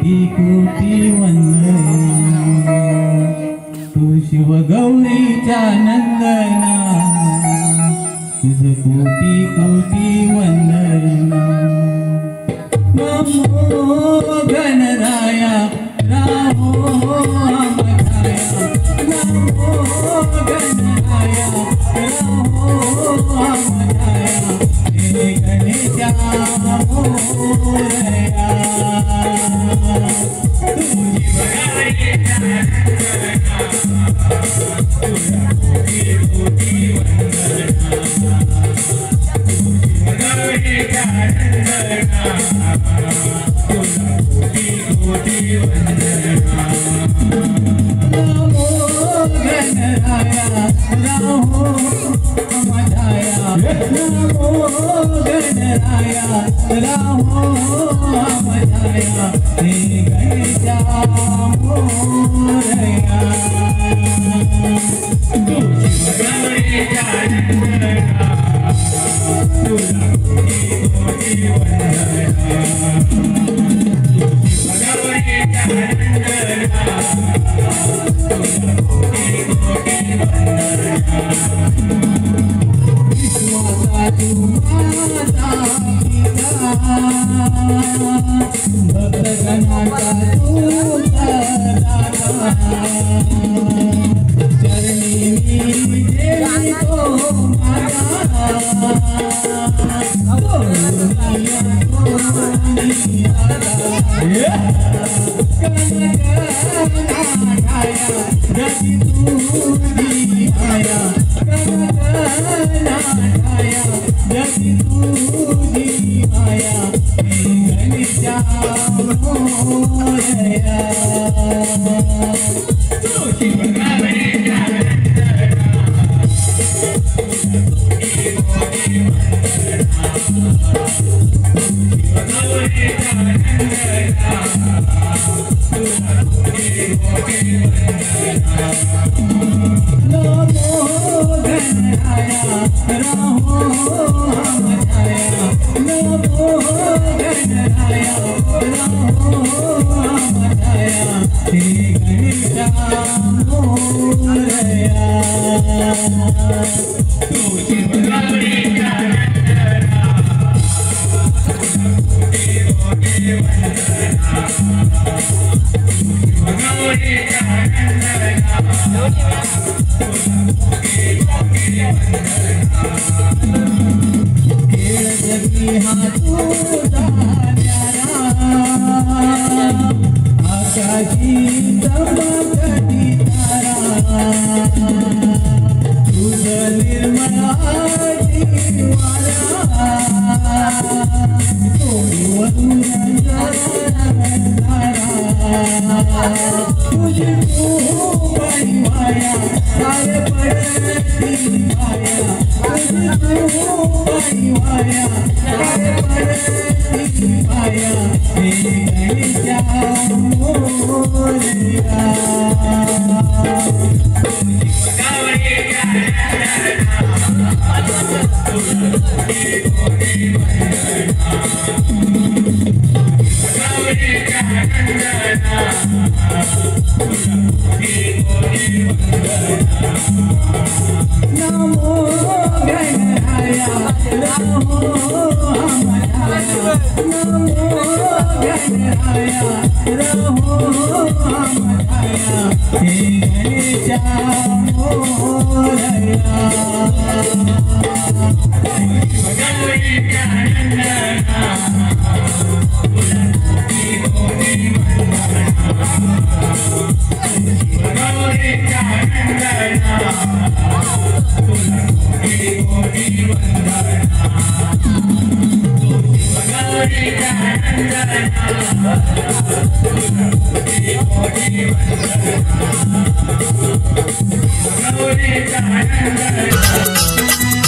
कोटी कोटी वंदना तू शिवगौरीच्या नंदना तुझ कोटी कोटी वंदना नमो गणराया राहो अमराया नमो गणराया राहो अमराया हे गणेशा मोरया तुझी वराये कोटी कोटी वंदना तुझी वराये कोटी वंदना नमो गणराया राहो अमराया नमो गणराया राहो अमराया हे गणेशा मोरया तू शिवगौरीच्या नंदना तुला कोटी कोटी वंदना शिवगौरीच्या नंदना तुला कोटी कोटी वंदना विश्वाचा तू माता पिता भक्तगणाचा तू दाता चरणी मी देतो माता जगी तुझी माया जगी तुझी माया गणेशा मोरया तू शिवगौरीच्या नमो गणराया राहो अमराया नमो गणराया राहो अमराया हे गणेशा मोरया तू शिवगौरीच्या नंदना कोटी वंदना शिवगौरीच्या नंदना खेळ जगी हा तुझा न्यारा आकाशी चमकती तारा तुझ निर्मळ वारा तोडी वरून तुझी बाई माया काय पडती माया तुझी बाई माया काय पडती माया हे गणेशा मोरया शिवगौरीच्या नमो गणराया राहो अमराया नमो गणराया राहो अमराया हे गणेशा मोरया शिवगौरीच्या नंदना तुला कोटी कोटी वंदना शिवगौरीच्या नंदना तुला कोटी कोटी वंदना तू शिवगौरीच्या नंदना तुला कोटी कोटी वंदना शिवगौरीच्या नंदना